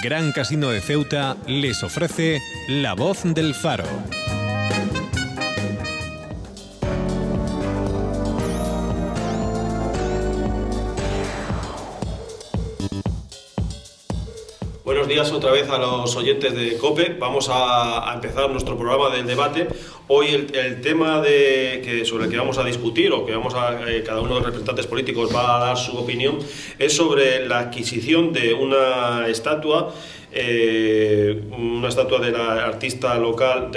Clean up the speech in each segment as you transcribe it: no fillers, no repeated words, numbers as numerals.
Gran Casino de Ceuta les ofrece La Voz del Faro. Buenos días otra vez a los oyentes de COPE. Vamos a empezar nuestro programa del debate. Hoy el tema sobre el que vamos a discutir, o que cada uno de los representantes políticos va a dar su opinión, es sobre la adquisición de una estatua de la artista local,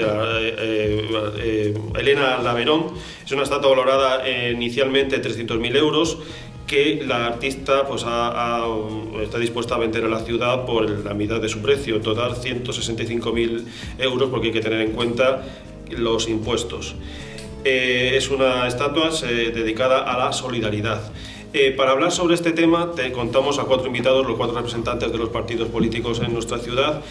Elena Laverón. Es una estatua valorada inicialmente en 300.000 euros, que la artista está dispuesta a vender a la ciudad por la mitad de su precio, en total 165.000 euros, porque hay que tener en cuenta los impuestos. Es una estatua dedicada a la solidaridad. Para hablar sobre este tema contamos a 4 invitados, los 4 representantes de los partidos políticos en nuestra ciudad.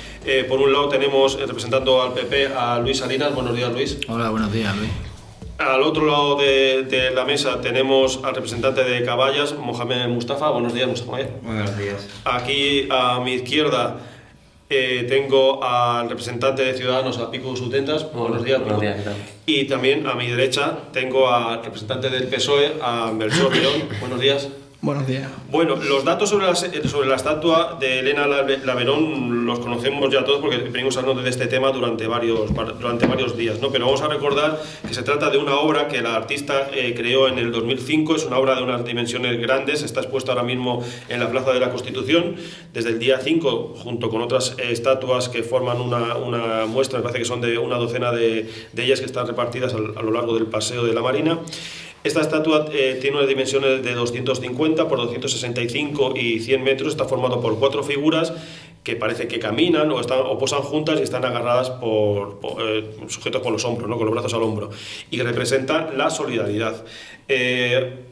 Por un lado tenemos representando al PP a Luis Salinas. Buenos días, Luis. Hola, buenos días, Luis. Al otro lado de la mesa tenemos al representante de Caballas, Mohamed Mustafa. Buenos días, Mohamed. Buenos días. Aquí a mi izquierda tengo al representante de Ciudadanos, a Pico Sutentas. Buenos días, Pico. Buenos días, ¿qué tal? Y también a mi derecha tengo al representante del PSOE, a Melchor León. Buenos días. Buenos días. Bueno, los datos sobre la estatua de Elena Laverón los conocemos ya todos, porque venimos hablando de este tema durante varios días, ¿no? Pero vamos a recordar que se trata de una obra que la artista creó en el 2005. Es una obra de unas dimensiones grandes. Está expuesta ahora mismo en la Plaza de la Constitución desde el día 5, junto con otras estatuas que forman una muestra. Me parece que son de una docena de ellas, que están repartidas a lo largo del Paseo de la Marina. Esta estatua tiene unas dimensiones de 250 por 265 y 100 metros. Está formado por 4 figuras que parece que caminan o posan juntas y están agarradas sujetos por los hombros, ¿no? Con los brazos al hombro, y representan la solidaridad.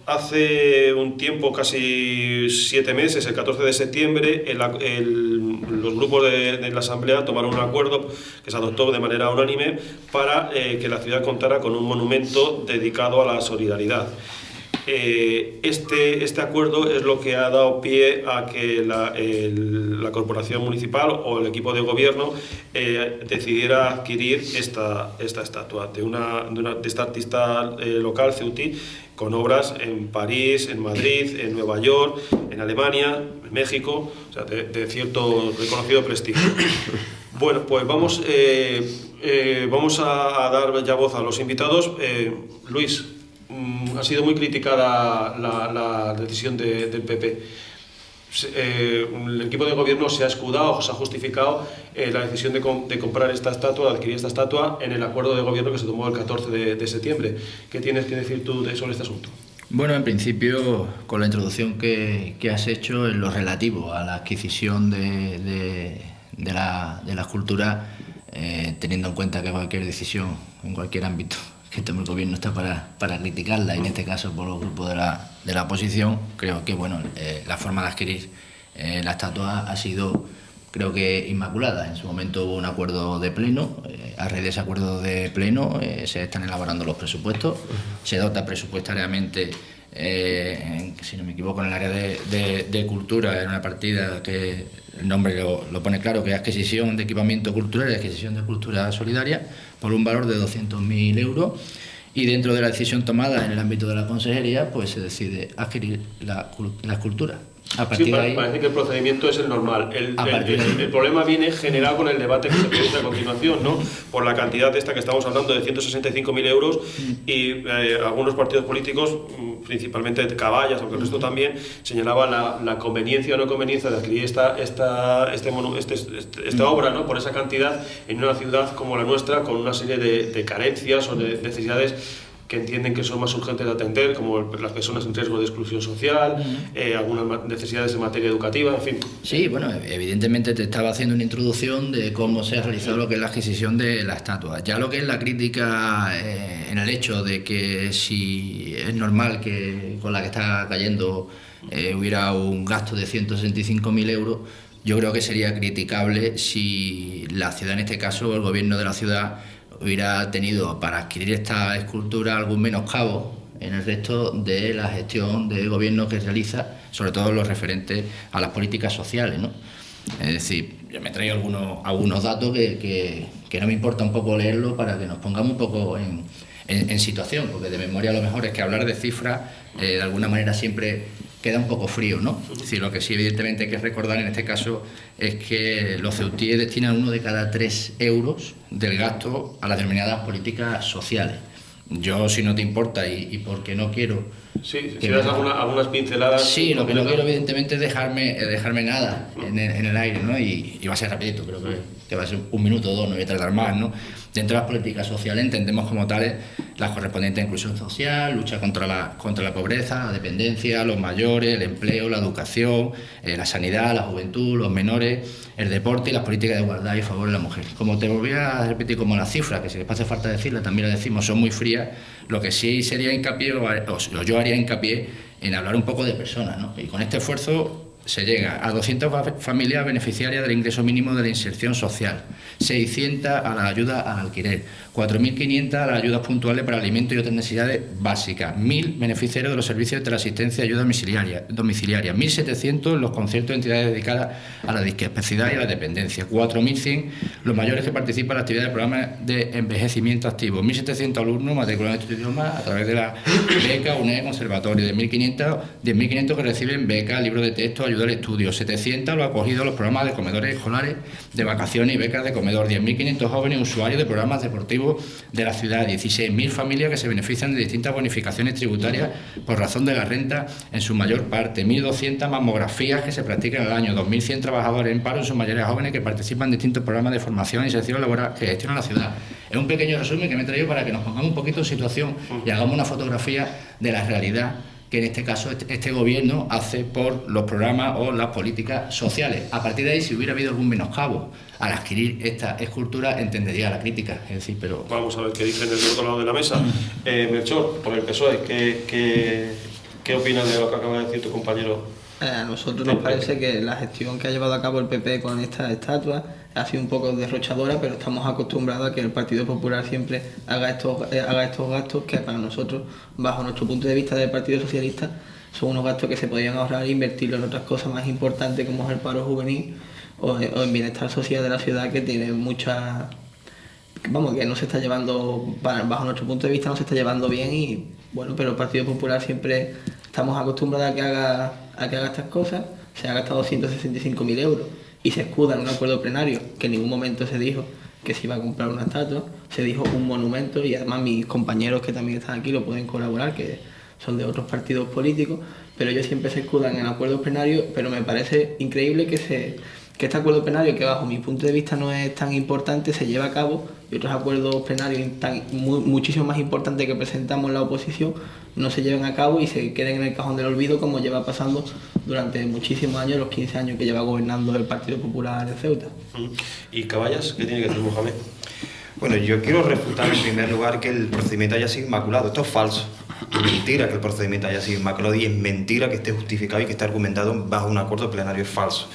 Hace un tiempo, casi 7 meses, el 14 de septiembre, los grupos de la Asamblea tomaron un acuerdo que se adoptó de manera unánime para que la ciudad contara con un monumento dedicado a la solidaridad. Este acuerdo es lo que ha dado pie a que la corporación municipal o el equipo de gobierno decidiera adquirir esta estatua de esta artista local, ceutí, con obras en París, en Madrid, en Nueva York, en Alemania, en México, o sea, de cierto reconocido prestigio. Bueno, pues vamos a dar ya voz a los invitados. Luis, ha sido muy criticada la decisión del PP. El equipo de gobierno se ha escudado, se ha justificado la decisión de comprar esta estatua, de adquirir esta estatua, en el acuerdo de gobierno que se tomó el 14 de septiembre. ¿Qué tienes que decir tú sobre este asunto? Bueno, en principio, con la introducción que has hecho en lo relativo a la adquisición de la escultura, teniendo en cuenta que cualquier decisión en cualquier ámbito que tome el gobierno está para criticarla, y en este caso por los grupos de la oposición, creo que la forma de adquirir la estatua ha sido, creo que, inmaculada. En su momento hubo un acuerdo de pleno, a raíz de ese acuerdo de pleno se están elaborando los presupuestos, se dota presupuestariamente, si no me equivoco, en el área de cultura, en una partida que el nombre lo pone claro, que es adquisición de equipamiento cultural y adquisición de cultura solidaria, por un valor de 200.000 euros, y dentro de la decisión tomada en el ámbito de la consejería, pues se decide adquirir la escultura. Parece que el procedimiento es el normal. El problema viene generado con el debate que se produce a continuación, ¿no? Por la cantidad esta que estamos hablando, de 165.000 euros, y algunos partidos políticos, principalmente de Caballas, aunque el resto también, señalaban la conveniencia o no conveniencia de adquirir esta obra, ¿no? Por esa cantidad, en una ciudad como la nuestra, con una serie de carencias o de necesidades que entienden que son más urgentes de atender, como las personas en riesgo de exclusión social, algunas necesidades en materia educativa, en fin. Sí, bueno, evidentemente te estaba haciendo una introducción de cómo se ha realizado lo que es la adquisición de la estatua. Ya lo que es la crítica en el hecho de que si es normal que con la que está cayendo hubiera un gasto de 165.000 euros, yo creo que sería criticable si la ciudad, en este caso el gobierno de la ciudad, hubiera tenido para adquirir esta escultura algún menoscabo en el resto de la gestión de gobierno que realiza, sobre todo lo referente a las políticas sociales, ¿no? Es decir, yo me traigo algunos datos que no me importa un poco leerlo para que nos pongamos un poco en situación, porque de memoria a lo mejor es que hablar de cifras de alguna manera siempre queda un poco frío, ¿no? Es decir, lo que sí evidentemente hay que recordar en este caso es que los ceutíes destinan 1 de cada 3 euros del gasto a las determinadas políticas sociales. Yo, si no te importa y porque no quiero... Sí, si das algunas pinceladas... Sí, lo que no quiero evidentemente es dejarme nada en el aire, ¿no? Y va a ser rapidito, creo que va a ser 1 minuto o 2, no voy a tardar más, ¿no? Dentro de las políticas sociales entendemos como tales las correspondientes a inclusión social, lucha contra la pobreza, la dependencia, los mayores, el empleo, la educación, la sanidad, la juventud, los menores, el deporte y las políticas de igualdad y favor de la mujer. Como te volví a repetir como las cifras, que si les hace falta decirlas, también las decimos, son muy frías, lo que sí sería hincapié, o yo haría hincapié en hablar un poco de personas, ¿no? Y con este esfuerzo se llega a 200 familias beneficiarias del ingreso mínimo de la inserción social, 600 a la ayuda al alquiler, 4.500 a las ayudas puntuales para alimentos y otras necesidades básicas, 1.000 beneficiarios de los servicios de la asistencia y ayuda domiciliaria, 1.700 los conciertos de entidades dedicadas a la discapacidad y a la dependencia, 4.100 los mayores que participan en la actividad del programa de envejecimiento activo, 1.700 alumnos matriculados en estos idiomas a través de la beca UNED Conservatorio, 10.500 que reciben becas, libros de texto, ayuda al estudio, 700 los acogidos a los programas de comedores escolares de vacaciones y becas de comedor, 10.500 jóvenes usuarios de programas deportivos de la ciudad, 16.000 familias que se benefician de distintas bonificaciones tributarias por razón de la renta en su mayor parte, 1.200 mamografías que se practican al año, 2.100 trabajadores en paro, en su mayoría jóvenes que participan en distintos programas de formación y inserción laboral que gestionan la ciudad. Es un pequeño resumen que me he traído para que nos pongamos un poquito en situación y hagamos una fotografía de la realidad que en este caso este gobierno hace por los programas o las políticas sociales. A partir de ahí, si hubiera habido algún menoscabo al adquirir esta escultura, entendería la crítica. Es decir, pero... Vamos a ver qué dicen del otro lado de la mesa. Melchor, por el PSOE, ¿qué opinas de lo que acaba de decir tu compañero? A nosotros nos parece que la gestión que ha llevado a cabo el PP con esta estatua ha sido un poco derrochadora, pero estamos acostumbrados a que el Partido Popular siempre haga estos gastos que para nosotros, bajo nuestro punto de vista del Partido Socialista, son unos gastos que se podrían ahorrar e invertirlo en otras cosas más importantes como es el paro juvenil o en bienestar social de la ciudad, que tiene mucha... Vamos, que no se está llevando, bajo nuestro punto de vista no se está llevando bien y bueno, pero el Partido Popular siempre estamos acostumbrados a que haga estas cosas. Se ha gastado 165.000 euros y se escuda en un acuerdo plenario que en ningún momento se dijo que se iba a comprar una estatua, se dijo un monumento y además mis compañeros que también están aquí lo pueden colaborar, que son de otros partidos políticos, pero ellos siempre se escudan en acuerdos plenarios, pero me parece increíble que este acuerdo plenario, que bajo mi punto de vista no es tan importante, se lleve a cabo y otros acuerdos plenarios muchísimo más importantes que presentamos la oposición no se lleven a cabo y se queden en el cajón del olvido, como lleva pasando durante muchísimos años, los 15 años que lleva gobernando el Partido Popular en Ceuta. ¿Y Caballas? ¿Qué tiene que decir Mohamed? Bueno, yo quiero refutar en primer lugar que el procedimiento haya sido inmaculado. Esto es falso. Es mentira que el procedimiento haya sido inmaculado y es mentira que esté justificado y que esté argumentado bajo un acuerdo plenario. Es falso.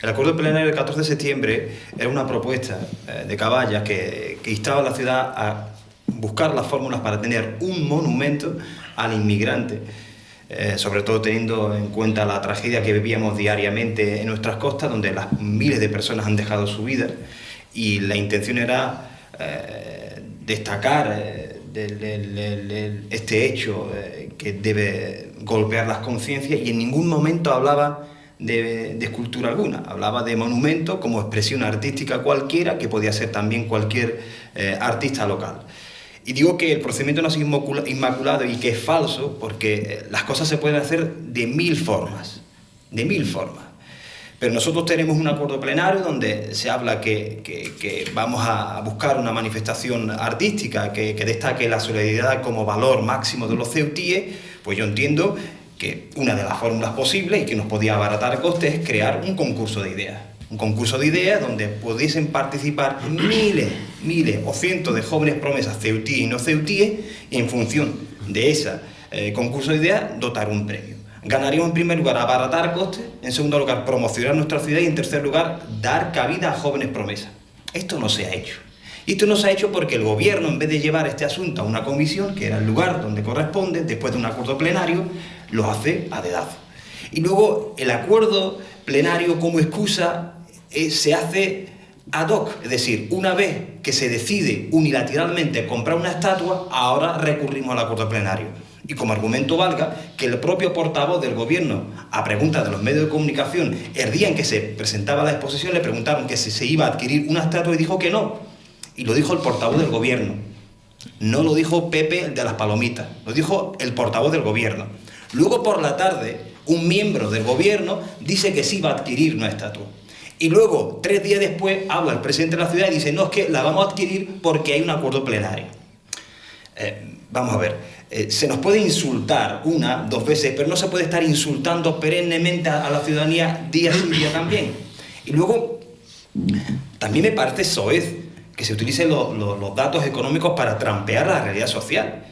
El acuerdo plenario del 14 de septiembre era una propuesta de Caballas que instaba a la ciudad a buscar las fórmulas para tener un monumento al inmigrante, sobre todo teniendo en cuenta la tragedia que vivíamos diariamente en nuestras costas, donde las miles de personas han dejado su vida, y la intención era destacar este hecho que debe golpear las conciencias, y en ningún momento hablaba de escultura alguna, hablaba de monumento como expresión artística cualquiera, que podía ser también cualquier artista local. Y digo que el procedimiento no ha sido inmaculado y que es falso porque las cosas se pueden hacer de mil formas, Pero nosotros tenemos un acuerdo plenario donde se habla que vamos a buscar una manifestación artística que destaque la solidaridad como valor máximo de los ceutíes. Pues yo entiendo que una de las fórmulas posibles y que nos podía abaratar costes es crear un concurso de ideas. Un concurso de ideas donde pudiesen participar miles o cientos de jóvenes promesas ceutíes y no ceutíes, y en función de ese concurso de ideas dotar un premio. Ganaríamos en primer lugar abaratar costes, en segundo lugar promocionar nuestra ciudad y en tercer lugar dar cabida a jóvenes promesas. Esto no se ha hecho. Y esto no se ha hecho porque el gobierno, en vez de llevar este asunto a una comisión, que era el lugar donde corresponde, después de un acuerdo plenario, lo hace a dedazo. Y luego el acuerdo plenario como excusa se hace ad hoc, es decir, una vez que se decide unilateralmente comprar una estatua, ahora recurrimos al acuerdo plenario. Y como argumento valga que el propio portavoz del gobierno, a preguntas de los medios de comunicación, el día en que se presentaba la exposición le preguntaron que si se iba a adquirir una estatua y dijo que no. Y lo dijo el portavoz del gobierno. No lo dijo Pepe de las Palomitas, lo dijo el portavoz del gobierno. Luego por la tarde, un miembro del gobierno dice que sí va a adquirir una estatua. Y luego, 3 días después, habla el presidente de la ciudad y dice, no, es que la vamos a adquirir porque hay un acuerdo plenario. Vamos a ver, se nos puede insultar 1, 2 veces, pero no se puede estar insultando perennemente a la ciudadanía día sí día también. Y luego, también me parece soez que se utilicen los datos económicos para trampear la realidad social.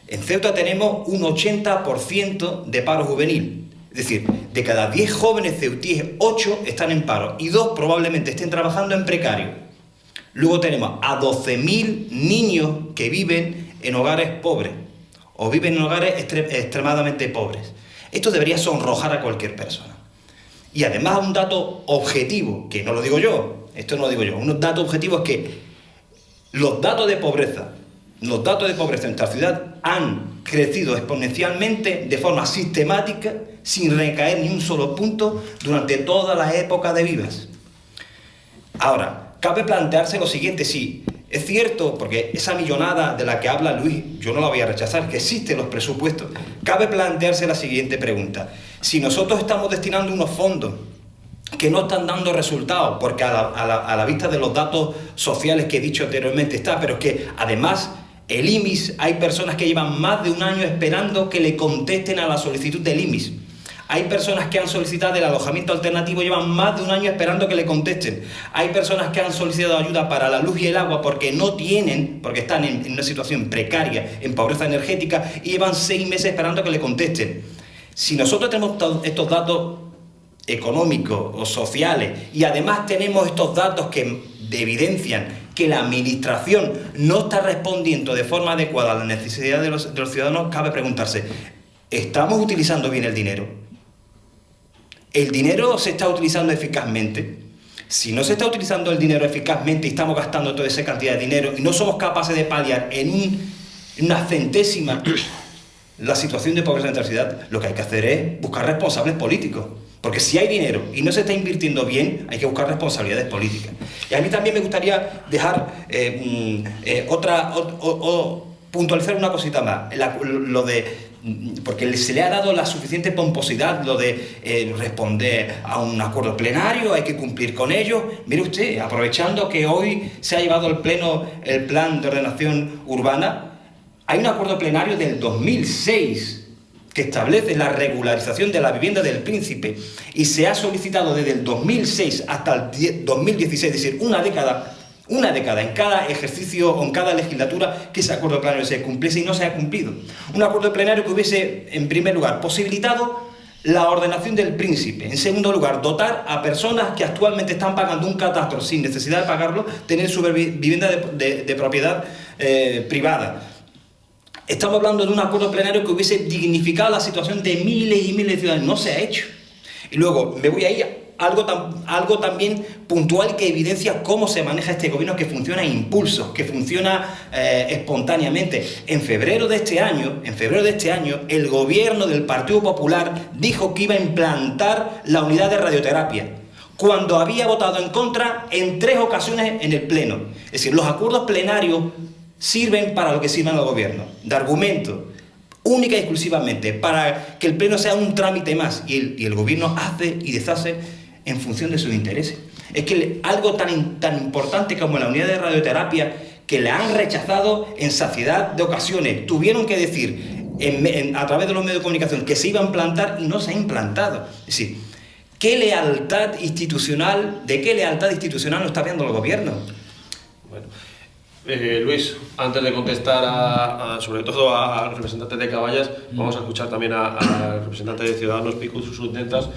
En Ceuta tenemos un 80% de paro juvenil. Es decir, de cada 10 jóvenes ceutíes, 8 están en paro y 2 probablemente estén trabajando en precario. Luego tenemos a 12.000 niños que viven en hogares pobres o viven en hogares extremadamente pobres. Esto debería sonrojar a cualquier persona. Y además un dato objetivo, que no lo digo yo, esto no lo digo yo, un dato objetivo es que los datos de pobreza en nuestra ciudad han crecido exponencialmente de forma sistemática, sin recaer ni un solo punto durante toda la época de Vivas. Ahora, cabe plantearse lo siguiente, sí, es cierto, porque esa millonada de la que habla Luis, yo no la voy a rechazar, que existen los presupuestos. Cabe plantearse la siguiente pregunta. Si nosotros estamos destinando unos fondos que no están dando resultados, porque a la vista de los datos sociales que he dicho anteriormente está, pero es que además el IMIS, hay personas que llevan más de un año esperando que le contesten a la solicitud del IMIS. Hay personas que han solicitado el alojamiento alternativo, llevan más de un año esperando que le contesten. Hay personas que han solicitado ayuda para la luz y el agua porque no tienen, porque están en una situación precaria, en pobreza energética, y llevan 6 meses esperando que le contesten. Si nosotros tenemos estos datos económicos o sociales y además tenemos estos datos que evidencian que la administración no está respondiendo de forma adecuada a las necesidades de los ciudadanos, cabe preguntarse, ¿estamos utilizando bien el dinero? ¿El dinero se está utilizando eficazmente? Si no se está utilizando el dinero eficazmente y estamos gastando toda esa cantidad de dinero y no somos capaces de paliar en una centésima la situación de pobreza en nuestra ciudad, lo que hay que hacer es buscar responsables políticos. Porque si hay dinero y no se está invirtiendo bien, hay que buscar responsabilidades políticas. Y a mí también me gustaría dejar puntualizar una cosita más. Porque se le ha dado la suficiente pomposidad, lo de responder a un acuerdo plenario, hay que cumplir con ello. Mire usted, aprovechando que hoy se ha llevado al Pleno el Plan de Ordenación Urbana, hay un acuerdo plenario del 2006 que establece la regularización de la vivienda del Príncipe y se ha solicitado desde el 2006 hasta el 2016, es decir, una década en cada ejercicio o en cada legislatura que ese acuerdo plenario se cumpliese y no se ha cumplido. Un acuerdo plenario que hubiese, en primer lugar, posibilitado la ordenación del Príncipe. En segundo lugar, dotar a personas que actualmente están pagando un catastro sin necesidad de pagarlo, tener su vivienda de propiedad privada. Estamos hablando de un acuerdo plenario que hubiese dignificado la situación de miles y miles de ciudadanos. No se ha hecho. Y luego me voy a ir a algo también puntual que evidencia cómo se maneja este gobierno, que funciona a impulsos, que funciona espontáneamente. En febrero de este año, el gobierno del Partido Popular dijo que iba a implantar la unidad de radioterapia, cuando había votado en contra en 3 ocasiones en el Pleno. Es decir, los acuerdos plenarios sirven para lo que sirven al gobierno, de argumento, única y exclusivamente, para que el Pleno sea un trámite más, y el gobierno hace y deshace en función de sus intereses. Es que algo tan importante como la unidad de radioterapia, que la han rechazado en saciedad de ocasiones, tuvieron que decir a través de los medios de comunicación que se iba a implantar y no se ha implantado. Es decir, ¿de qué lealtad institucional no está viendo el gobierno? Bueno. Luis, antes de contestar sobre todo al representante de Caballas, vamos a escuchar también al representante de Ciudadanos, Pico Subdentas.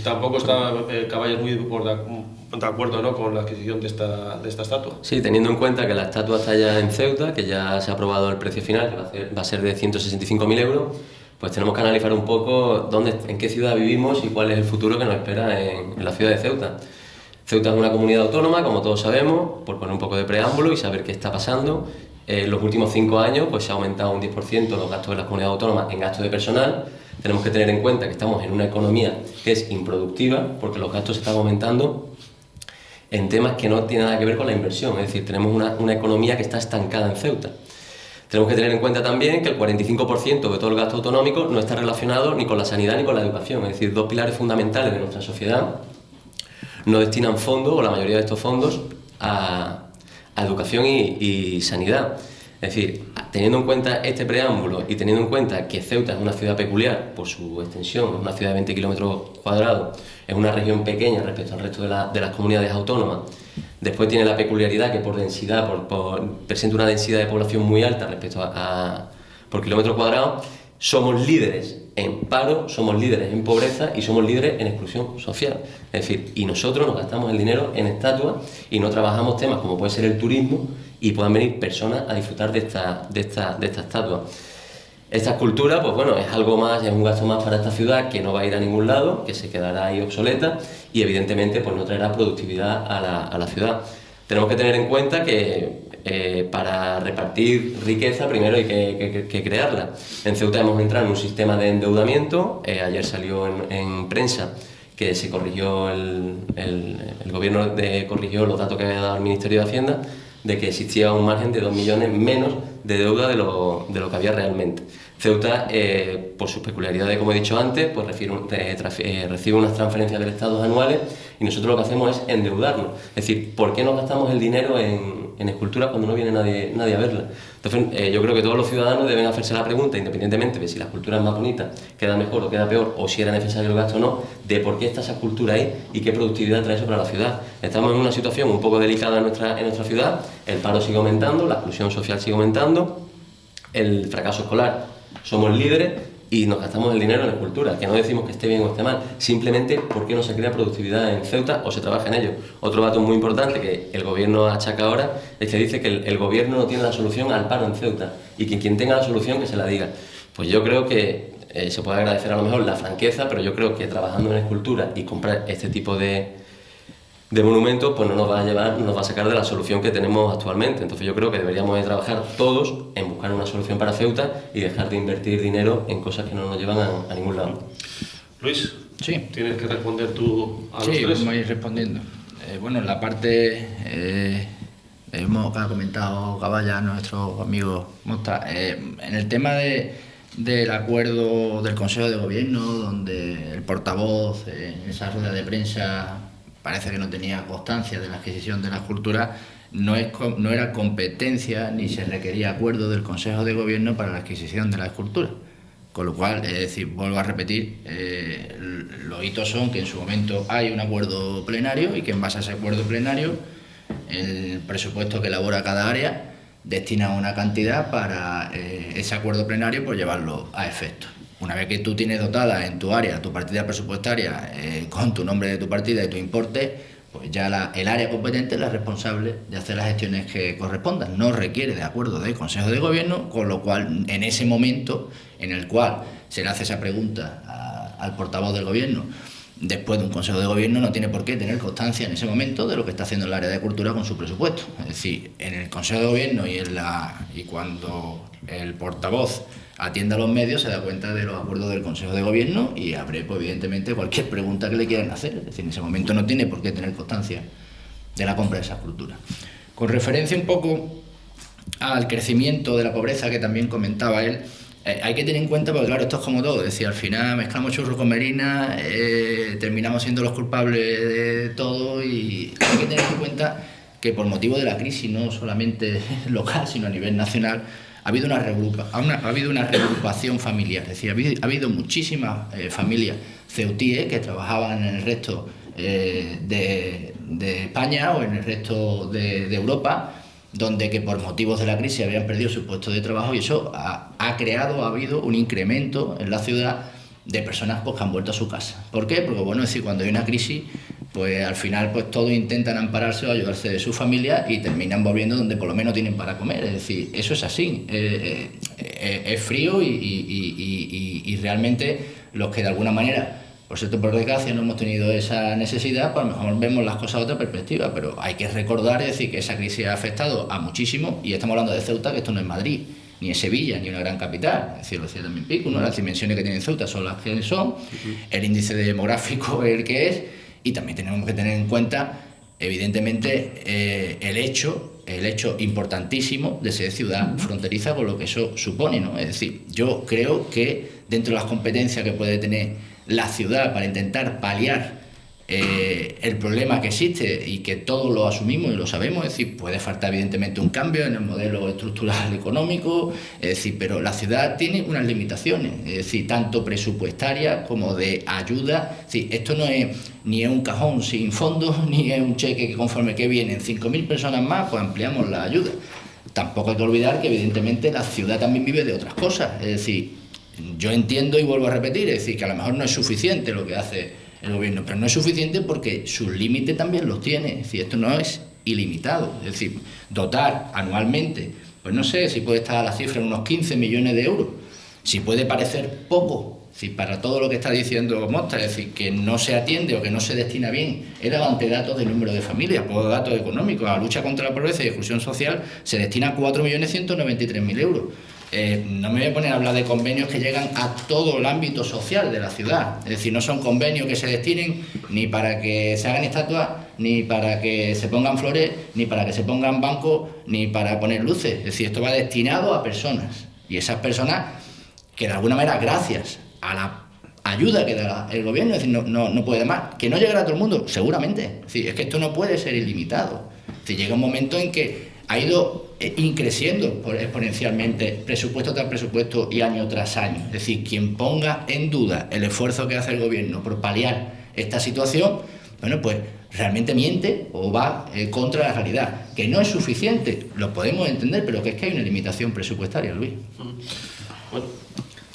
Tampoco está Caballas muy de acuerdo, ¿no?, con la adquisición de esta estatua. Sí, teniendo en cuenta que la estatua está ya en Ceuta, que ya se ha aprobado el precio final, que va a ser de 165.000 euros, pues tenemos que analizar un poco en qué ciudad vivimos y cuál es el futuro que nos espera en la ciudad de Ceuta. Ceuta es una comunidad autónoma, como todos sabemos, por poner un poco de preámbulo y saber qué está pasando. En los últimos 5 años pues, se ha aumentado un 10% los gastos de las comunidades autónomas en gasto de personal. Tenemos que tener en cuenta que estamos en una economía que es improductiva, porque los gastos se están aumentando en temas que no tienen nada que ver con la inversión. Es decir, tenemos una economía que está estancada en Ceuta. Tenemos que tener en cuenta también que el 45% de todo el gasto autonómico no está relacionado ni con la sanidad ni con la educación. Es decir, 2 pilares fundamentales de nuestra sociedad no destinan fondos, o la mayoría de estos fondos, a educación y sanidad. Es decir, teniendo en cuenta este preámbulo y teniendo en cuenta que Ceuta es una ciudad peculiar por su extensión, es una ciudad de 20 kilómetros cuadrados, es una región pequeña respecto al resto de las comunidades autónomas, después tiene la peculiaridad que por densidad, presenta una densidad de población muy alta respecto por kilómetro cuadrado, somos líderes en paro, somos líderes en pobreza y somos líderes en exclusión social. Es decir, y nosotros nos gastamos el dinero en estatuas y no trabajamos temas como puede ser el turismo y puedan venir personas a disfrutar de esta estatua. Esta escultura, pues bueno, es algo más, es un gasto más para esta ciudad que no va a ir a ningún lado, que se quedará ahí obsoleta y evidentemente pues no traerá productividad a la ciudad. Tenemos que tener en cuenta que para repartir riqueza primero hay que crearla. En Ceuta hemos entrado en un sistema de endeudamiento. Ayer salió en prensa que se corrigió, el gobierno corrigió los datos que había dado el Ministerio de Hacienda, de que existía un margen de 2 millones menos de deuda de lo que había realmente. Ceuta, por sus peculiaridades, como he dicho antes, pues recibe unas transferencias del Estado anuales y nosotros lo que hacemos es endeudarnos. Es decir, ¿por qué no gastamos el dinero en esculturas cuando no viene nadie a verla? Entonces, yo creo que todos los ciudadanos deben hacerse la pregunta, independientemente de si la escultura es más bonita, queda mejor o queda peor, o si era necesario el gasto o no, de por qué está esa escultura ahí y qué productividad trae eso para la ciudad. Estamos en una situación un poco delicada en nuestra ciudad, el paro sigue aumentando, la exclusión social sigue aumentando, el fracaso escolar, somos líderes y nos gastamos el dinero en escultura, que no decimos que esté bien o esté mal, simplemente porque no se crea productividad en Ceuta o se trabaja en ello. Otro dato muy importante que el gobierno achaca ahora es que dice que el gobierno no tiene la solución al paro en Ceuta y que quien tenga la solución que se la diga. Pues yo creo que se puede agradecer a lo mejor la franqueza, pero yo creo que trabajando en escultura y comprar este tipo de monumentos, pues no nos va a sacar de la solución que tenemos actualmente. Entonces yo creo que deberíamos de trabajar todos en buscar una solución para Ceuta y dejar de invertir dinero en cosas que no nos llevan a ningún lado. Luis, sí, tienes que responder tú a los tres. Sí, vamos a ir respondiendo. Bueno, en la parte, ha comentado Caballa, nuestro amigo Mota, en el tema del acuerdo del Consejo de Gobierno, donde el portavoz en esa rueda de prensa parece que no tenía constancia de la adquisición de la escultura, no era competencia ni se requería acuerdo del Consejo de Gobierno para la adquisición de la escultura. Con lo cual, es decir, vuelvo a repetir, los hitos son que en su momento hay un acuerdo plenario y que en base a ese acuerdo plenario el presupuesto que elabora cada área destina una cantidad para ese acuerdo plenario por llevarlo a efecto. Una vez que tú tienes dotada en tu área tu partida presupuestaria con tu nombre de tu partida y tu importe, pues ya el área competente es la responsable de hacer las gestiones que correspondan. No requiere de acuerdo del Consejo de Gobierno, con lo cual en ese momento en el cual se le hace esa pregunta al portavoz del Gobierno, después de un Consejo de Gobierno, no tiene por qué tener constancia en ese momento de lo que está haciendo el área de cultura con su presupuesto. Es decir, en el Consejo de Gobierno y cuando el portavoz atienda a los medios se da cuenta de los acuerdos del Consejo de Gobierno y abre, pues, evidentemente, cualquier pregunta que le quieran hacer. Es decir, en ese momento no tiene por qué tener constancia de la compra de esa escultura. Con referencia un poco al crecimiento de la pobreza que también comentaba él, hay que tener en cuenta, porque claro, esto es como todo, es decir, al final mezclamos churros con merina, terminamos siendo los culpables de todo y hay que tener en cuenta que por motivo de la crisis, no solamente local, sino a nivel nacional, ha habido una reagrupación familiar. Es decir, ha habido muchísimas familias ceutíes que trabajaban en el resto de España o en el resto de Europa, donde que por motivos de la crisis habían perdido su puesto de trabajo y eso ha habido un incremento en la ciudad de personas, pues, que han vuelto a su casa. ¿Por qué? Porque, bueno, es decir, cuando hay una crisis, pues al final, pues todos intentan ampararse o ayudarse de su familia y terminan volviendo donde por lo menos tienen para comer. Es decir, eso es así, es frío y realmente los que de alguna manera Por cierto, por desgracia no hemos tenido esa necesidad, pues a lo mejor vemos las cosas de otra perspectiva, pero hay que recordar, es decir, que esa crisis ha afectado a muchísimo, y estamos hablando de Ceuta, que esto no es Madrid, ni es Sevilla, ni una gran capital, es decir, los 7.000 y pico, ¿no? Las dimensiones que tiene Ceuta son las que son, el índice demográfico es el que es, y también tenemos que tener en cuenta, evidentemente, el hecho importantísimo de ser ciudad fronteriza, con lo que eso supone, ¿no? Es decir, yo creo que dentro de las competencias que puede tener la ciudad para intentar paliar el problema que existe, y que todos lo asumimos y lo sabemos, es decir, puede faltar evidentemente un cambio en el modelo estructural económico, es decir, pero la ciudad tiene unas limitaciones, es decir, tanto presupuestarias como de ayuda. Es decir, esto no es ni es un cajón sin fondos, ni es un cheque que conforme que vienen 5.000 personas más, pues ampliamos la ayuda. Tampoco hay que olvidar que evidentemente la ciudad también vive de otras cosas, es decir, yo entiendo y vuelvo a repetir, es decir, que a lo mejor no es suficiente lo que hace el gobierno, pero no es suficiente porque sus límites también los tiene, es decir, esto no es ilimitado, es decir, dotar anualmente, pues no sé si puede estar a la cifra de unos 15 millones de euros, si puede parecer poco, es decir, para todo lo que está diciendo Mostra, es decir, que no se atiende o que no se destina bien, era ante datos del número de familias, por datos económicos, a la lucha contra la pobreza y exclusión social se destina 4.193.000 euros. No me voy a poner a hablar de convenios que llegan a todo el ámbito social de la ciudad. Es decir, no son convenios que se destinen ni para que se hagan estatuas, ni para que se pongan flores, ni para que se pongan bancos, ni para poner luces. Es decir, esto va destinado a personas. Y esas personas que de alguna manera, gracias a la ayuda que da el gobierno, es decir, no puede más. Que no llegará a todo el mundo, seguramente. Es decir, es que esto no puede ser ilimitado. Es decir, llega un momento en que ha ido increciendo exponencialmente presupuesto tras presupuesto y año tras año. Es decir, quien ponga en duda el esfuerzo que hace el gobierno por paliar esta situación, bueno, pues realmente miente o va contra la realidad. Que no es suficiente, lo podemos entender, pero que es que hay una limitación presupuestaria, Luis. Bueno,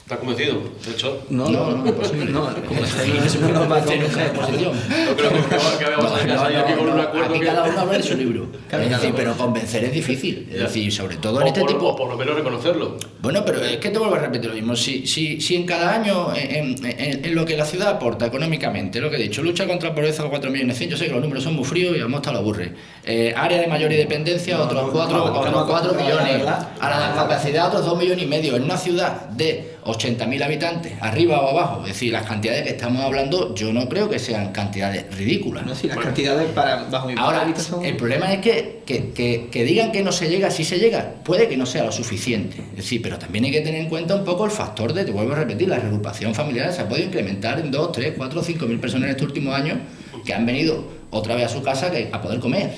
¿estás convencido? De hecho, No, imposible. No, como se no va a hacer nunca de posición. no creo que vamos a salir aquí con un acuerdo aquí que... cada uno habla de su libro. Es decir, pero convencer es difícil. Es decir, sobre todo en este tipo... O por lo menos reconocerlo. Bueno, pero es que te vuelvo a repetir lo mismo. Si en cada año, en lo que la ciudad aporta económicamente, lo que he dicho, lucha contra la pobreza, 4 millones, yo sé que los números son muy fríos y a Mosta lo aburre. Área de mayor dependencia, otros 4 millones. A la discapacidad, otros 2,5 millones. En una ciudad de 80.000 habitantes, arriba o abajo, es decir, las cantidades que estamos hablando, yo no creo que sean cantidades ridículas. No, sí, las cantidades bajo mi punto Ahora, de vista son... el problema es que digan que no se llega, sí se llega, puede que no sea lo suficiente, es decir, pero también hay que tener en cuenta un poco el factor de, te vuelvo a repetir, la reagrupación familiar se ha podido incrementar en 2, 3, 4, 5.000 personas en estos últimos años que han venido otra vez a su casa a poder comer.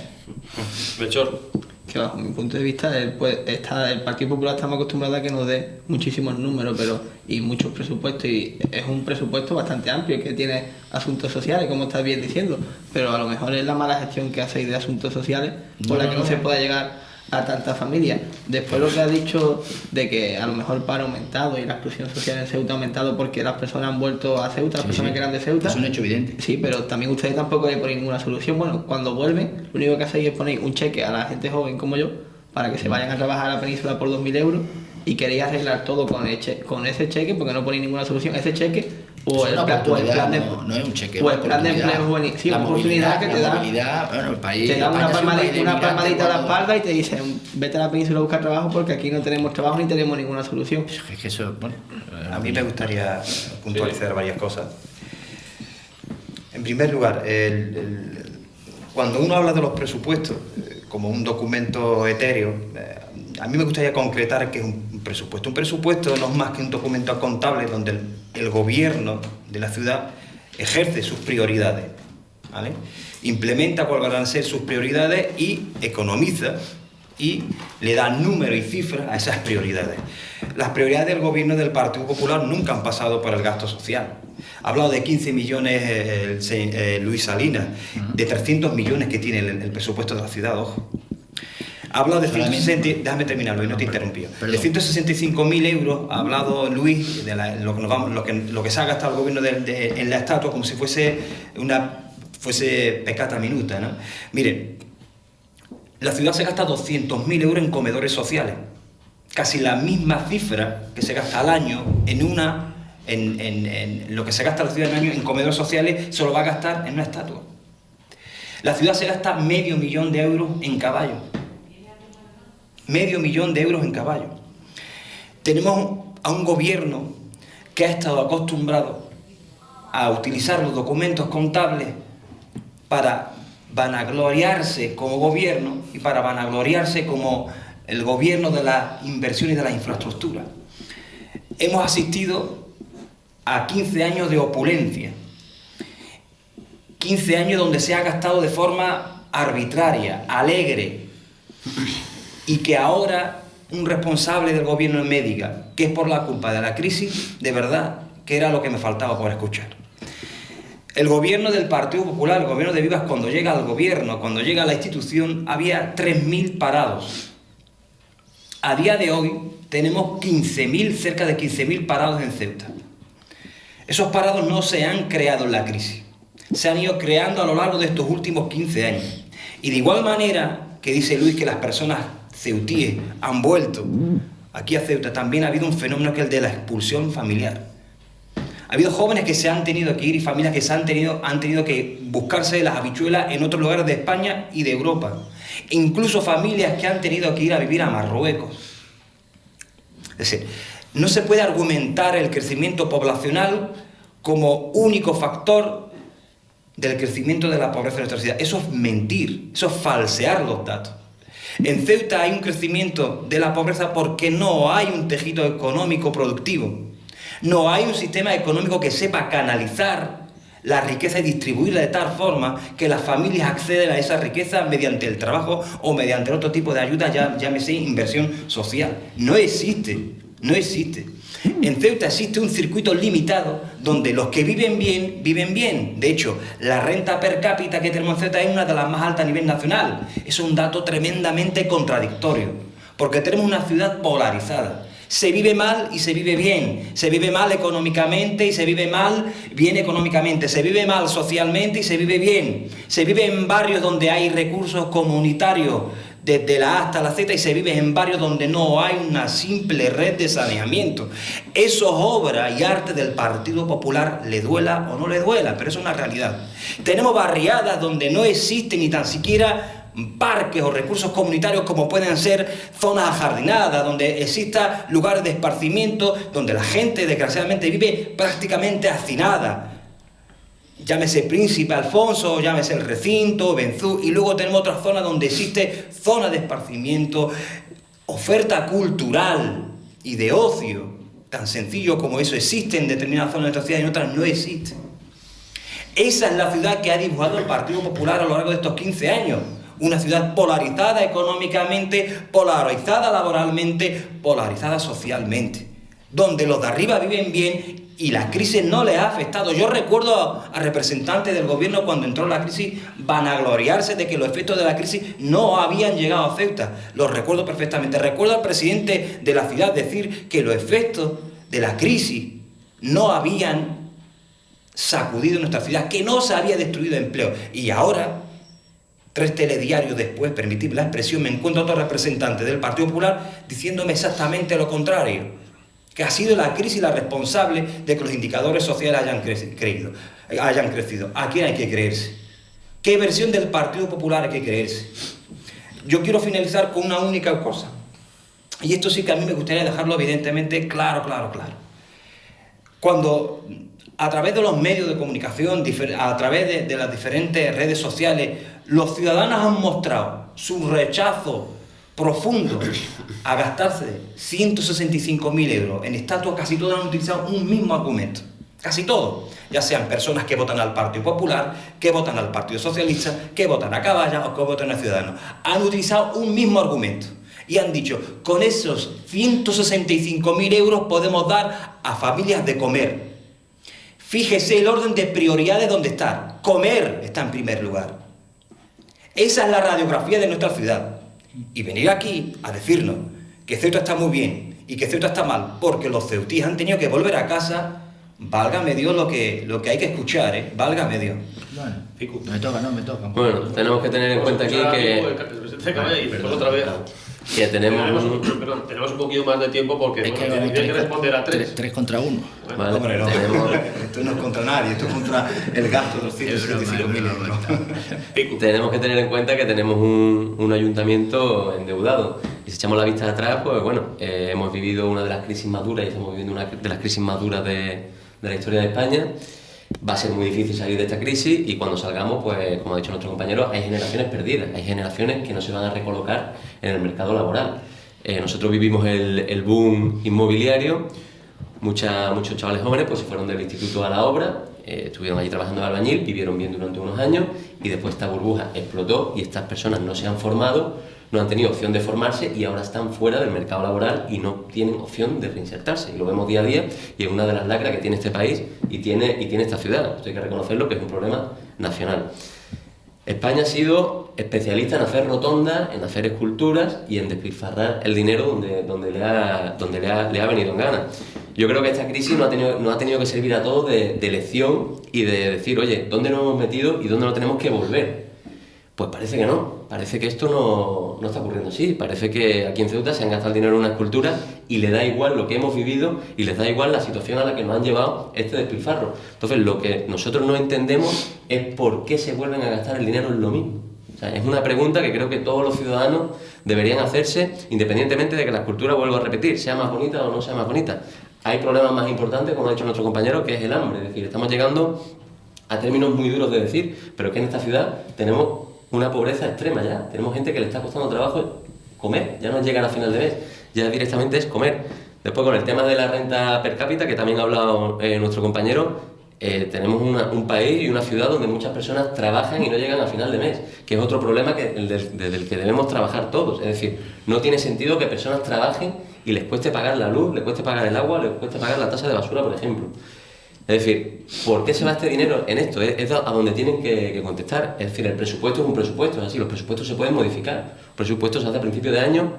Melchor. Que bajo mi punto de vista el Partido Popular estamos acostumbrados a que nos dé muchísimos números y muchos presupuestos, y es un presupuesto bastante amplio que tiene asuntos sociales, como estás bien diciendo, pero a lo mejor es la mala gestión que hacéis de asuntos sociales por la que no se pueda llegar a tantas familias. Después lo que ha dicho de que a lo mejor el paro ha aumentado y la exclusión social en Ceuta ha aumentado porque las personas han vuelto a Ceuta, las personas que eran de Ceuta. Es un hecho evidente. Sí, pero también ustedes tampoco le ponen ninguna solución. Bueno, cuando vuelven, lo único que hacéis es poner un cheque a la gente joven como yo para que se vayan a trabajar a la península por 2.000 euros, y queréis arreglar todo con ese cheque porque no ponéis ninguna solución. Ese cheque o el plan de no es un cheque, o el plan de empleo juvenil, sí, una oportunidad que te da, bueno, el país, te da una palmadita a la cuando... espalda y te dicen vete a la península a buscar trabajo porque aquí no tenemos trabajo ni tenemos ninguna solución. Es que eso, bueno, a mí me gustaría puntualizar varias cosas. En primer lugar, cuando uno habla de los presupuestos como un documento etéreo, a mí me gustaría concretar que es un presupuesto. Un presupuesto no es más que un documento contable donde el gobierno de la ciudad ejerce sus prioridades, ¿vale? Implementa cuáles van a ser sus prioridades y economiza y le da número y cifras a esas prioridades. Las prioridades del gobierno del Partido Popular nunca han pasado por el gasto social. Ha hablado de 15 millones Luis Salinas, de 300 millones que tiene el presupuesto de la ciudad, ojo. Ha hablado de 160, déjame terminar, Luis, no te interrumpí. De 165.000 euros ha hablado Luis de lo que se ha gastado el gobierno en la estatua, como si fuese peccata minuta, ¿no? Miren, la ciudad se gasta 200.000 euros en comedores sociales, casi la misma cifra que se gasta al año en una en lo que se gasta la ciudad en un año en comedores sociales, se lo va a gastar en una estatua. La ciudad se gasta 500.000 euros en caballos. 500.000 euros en caballos. Tenemos a un gobierno que ha estado acostumbrado a utilizar los documentos contables para vanagloriarse como gobierno y para vanagloriarse como el gobierno de las inversiones y de la infraestructura. Hemos asistido a 15 años de opulencia, 15 años donde se ha gastado de forma arbitraria, alegre, y que ahora un responsable del gobierno me diga que es por la culpa de la crisis, de verdad, que era lo que me faltaba por escuchar. El gobierno del Partido Popular, el gobierno de Vivas, cuando llega al gobierno, cuando llega a la institución, había 3.000 parados. A día de hoy tenemos 15.000, cerca de 15.000 parados en Ceuta. Esos parados no se han creado en la crisis, se han ido creando a lo largo de estos últimos 15 años. Y de igual manera que dice Luis que las personas ceutíes han vuelto aquí a Ceuta, también ha habido un fenómeno que es el de la expulsión familiar. Ha habido jóvenes que se han tenido que ir y familias que han tenido que buscarse las habichuelas en otros lugares de España y de Europa. E incluso familias que han tenido que ir a vivir a Marruecos. Es decir, no se puede argumentar el crecimiento poblacional como único factor del crecimiento de la pobreza de nuestra sociedad. Eso es mentir, eso es falsear los datos. En Ceuta hay un crecimiento de la pobreza porque no hay un tejido económico productivo. No hay un sistema económico que sepa canalizar la riqueza y distribuirla de tal forma que las familias acceden a esa riqueza mediante el trabajo o mediante otro tipo de ayuda, llámese inversión social. No existe, no existe. En Ceuta existe un circuito limitado donde los que viven bien, viven bien. De hecho, la renta per cápita que tenemos en Ceuta es una de las más altas a nivel nacional. Es un dato tremendamente contradictorio, porque tenemos una ciudad polarizada. Se vive mal y se vive bien, se vive mal económicamente y se vive mal bien económicamente, se vive mal socialmente y se vive bien, se vive en barrios donde hay recursos comunitarios desde la A hasta la Z y se vive en barrios donde no hay una simple red de saneamiento. Eso es obra y arte del Partido Popular, le duela o no le duela, pero eso es una realidad. Tenemos barriadas donde no existe ni tan siquiera parques o recursos comunitarios como pueden ser zonas ajardinadas, donde exista lugares de esparcimiento, donde la gente desgraciadamente vive prácticamente hacinada. Llámese Príncipe Alfonso, llámese El Recinto, Benzú, y luego tenemos otras zonas donde existe zona de esparcimiento, oferta cultural y de ocio, tan sencillo como eso existe en determinadas zonas de nuestra ciudad y en otras no existe. Esa es la ciudad que ha dibujado el Partido Popular a lo largo de estos 15 años. Una ciudad polarizada económicamente, polarizada laboralmente, polarizada socialmente, donde los de arriba viven bien y la crisis no les ha afectado. Yo recuerdo a representantes del gobierno cuando entró la crisis vanagloriarse de que los efectos de la crisis no habían llegado a Ceuta. Lo recuerdo perfectamente. Recuerdo al presidente de la ciudad decir que los efectos de la crisis no habían sacudido nuestra ciudad, que no se había destruido empleo. Y ahora, 3 telediarios después, permitidme la expresión, me encuentro otro representante del Partido Popular diciéndome exactamente lo contrario, que ha sido la crisis la responsable de que los indicadores sociales hayan crecido. ¿A quién hay que creerse? ¿Qué versión del Partido Popular hay que creerse? Yo quiero finalizar con una única cosa, y esto sí que a mí me gustaría dejarlo evidentemente claro. Cuando a través de los medios de comunicación, a través de las diferentes redes sociales, los ciudadanos han mostrado su rechazo profundo a gastarse 165.000 euros en estatuas. Casi todos han utilizado un mismo argumento, casi todos, ya sean personas que votan al Partido Popular, que votan al Partido Socialista, que votan a Caballa o que votan a Ciudadanos. Han utilizado un mismo argumento y han dicho, con esos 165.000 euros podemos dar a familias de comer. Fíjese el orden de prioridades donde está. Comer está en primer lugar. Esa es la radiografía de nuestra ciudad. Y venir aquí a decirnos que Ceuta está muy bien y que Ceuta está mal porque los ceutíes han tenido que volver a casa, válgame Dios lo que hay que escuchar, válgame Dios. Bueno, me toca. Bueno, tenemos que tener en cuenta aquí que... Otra vez. que tenemos tenemos un poquito más de tiempo porque Es que tiene que responder a 3. 3 contra 1. Vale, Hombre, no. tenemos, Esto no es contra nadie, esto es contra el gasto de los 175.000 euros. tenemos que tener en cuenta que tenemos un ayuntamiento endeudado. Y si echamos la vista atrás, pues bueno, hemos vivido una de las crisis más duras y estamos viviendo una de las crisis más duras de la historia de España. Va a ser muy difícil salir de esta crisis y cuando salgamos, pues como ha dicho nuestro compañero, hay generaciones perdidas, hay generaciones que no se van a recolocar en el mercado laboral. Nosotros vivimos el boom inmobiliario, muchos chavales jóvenes pues se fueron del instituto a la obra, estuvieron allí trabajando de albañil, vivieron bien durante unos años y después esta burbuja explotó y estas personas no se han formado, no han tenido opción de formarse y ahora están fuera del mercado laboral y no tienen opción de reinsertarse. Y lo vemos día a día y es una de las lacras que tiene este país y tiene esta ciudad. Esto hay que reconocerlo, que es un problema nacional. España ha sido especialista en hacer rotondas, en hacer esculturas y en despilfarrar el dinero donde le ha venido en gana. Yo creo que esta crisis nos ha tenido que servir a todos de lección y de decir, oye, ¿dónde nos hemos metido y dónde no tenemos que volver? Pues parece que no, parece que esto no está ocurriendo así, parece que aquí en Ceuta se han gastado el dinero en una escultura y le da igual lo que hemos vivido y les da igual la situación a la que nos han llevado este despilfarro. Entonces lo que nosotros no entendemos es por qué se vuelven a gastar el dinero en lo mismo. O sea, es una pregunta que creo que todos los ciudadanos deberían hacerse, independientemente de que la escultura, vuelvo a repetir, sea más bonita o no sea más bonita. Hay problemas más importantes, como ha dicho nuestro compañero, que es el hambre. Es decir, estamos llegando a términos muy duros de decir, pero es que en esta ciudad tenemos una pobreza extrema ya. Tenemos gente que le está costando trabajo comer, ya no llegan a final de mes, ya directamente es comer. Después con el tema de la renta per cápita, que también ha hablado nuestro compañero, tenemos un país y una ciudad donde muchas personas trabajan y no llegan a final de mes, que es otro problema desde el que debemos trabajar todos. Es decir, no tiene sentido que personas trabajen y les cueste pagar la luz, les cueste pagar el agua, les cueste pagar la tasa de basura, por ejemplo. Es decir, ¿por qué se va este dinero en esto? Es a donde tienen que contestar. Es decir, el presupuesto es un presupuesto, es así, los presupuestos se pueden modificar. El presupuesto se hace a principio de año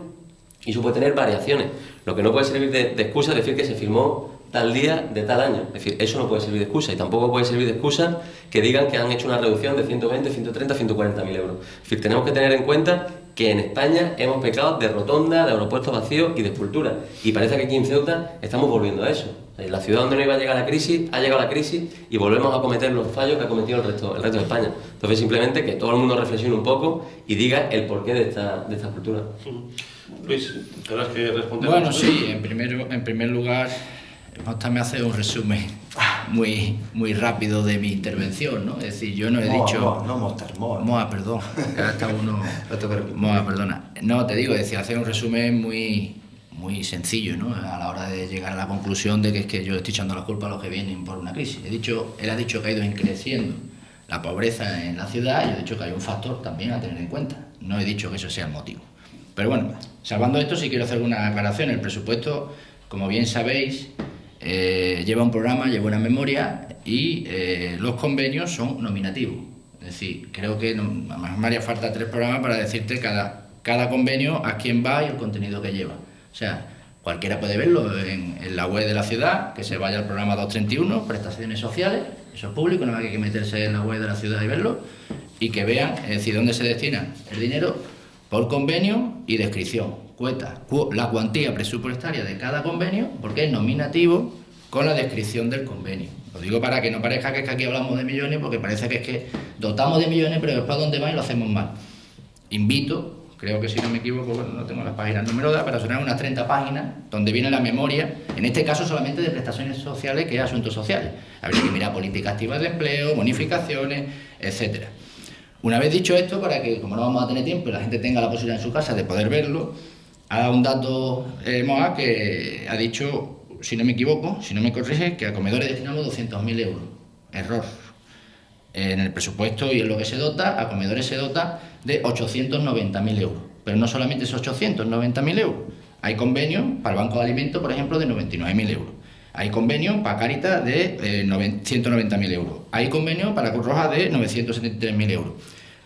y eso puede tener variaciones. Lo que no puede servir de excusa es decir que se firmó tal día de tal año. Es decir, eso no puede servir de excusa y tampoco puede servir de excusa que digan que han hecho una reducción de 120, 130, 140.000 euros. Es decir, tenemos que tener en cuenta que en España hemos pecado de rotonda, de aeropuertos vacíos y de escultura. Y parece que aquí en Ceuta estamos volviendo a eso. En la ciudad donde no iba a llegar la crisis, ha llegado la crisis y volvemos a cometer los fallos que ha cometido el resto de España. Entonces, simplemente que todo el mundo reflexione un poco y diga el porqué de esta escultura. Luis, ¿tendrás que responder? Bueno, sí, en primer lugar, me hace un resumen muy rápido de mi intervención, ¿no? Es decir, yo no he dicho... Moa, perdón. Ahora está uno... Moa, perdona. No, te digo, es decir, hacer un resumen muy sencillo, ¿no? A la hora de llegar a la conclusión de que es que yo estoy echando la culpa a los que vienen por una crisis. Él ha dicho que ha ido creciendo la pobreza en la ciudad y yo he dicho que hay un factor también a tener en cuenta. No he dicho que eso sea el motivo. Pero bueno, salvando esto, sí quiero hacer una aclaración. El presupuesto, como bien sabéis, lleva un programa, lleva una memoria y los convenios son nominativos. Es decir, creo que me haría falta 3 programas para decirte cada convenio a quién va y el contenido que lleva. O sea, cualquiera puede verlo en la web de la ciudad, que se vaya al programa 231, prestaciones sociales, eso es público, no hay que meterse en la web de la ciudad y verlo, y que vean, es decir, dónde se destina el dinero por convenio y descripción, la cuantía presupuestaria de cada convenio, porque es nominativo con la descripción del convenio. Lo digo para que no parezca que es que aquí hablamos de millones, porque parece que es que dotamos de millones, pero después a dónde va y lo hacemos mal. Invito... Creo que si no me equivoco, bueno, no tengo las páginas numeradas, pero son unas 30 páginas donde viene la memoria, en este caso solamente de prestaciones sociales, que es asuntos sociales. Habría que mirar políticas activas de empleo, bonificaciones, etc. Una vez dicho esto, para que, como no vamos a tener tiempo y la gente tenga la posibilidad en su casa de poder verlo, ha dado un dato Moa que ha dicho, si no me equivoco, si no me corrige, que a comedores destinamos 200.000 euros. Error. En el presupuesto y en lo que se dota, a comedores se dota de 890.000 euros. Pero no solamente esos 890.000 euros. Hay convenios para el Banco de Alimentos, por ejemplo, de 99.000 euros. Hay convenios para Cáritas de 190.000 euros. Hay convenios para Cruz Roja de 973.000 euros.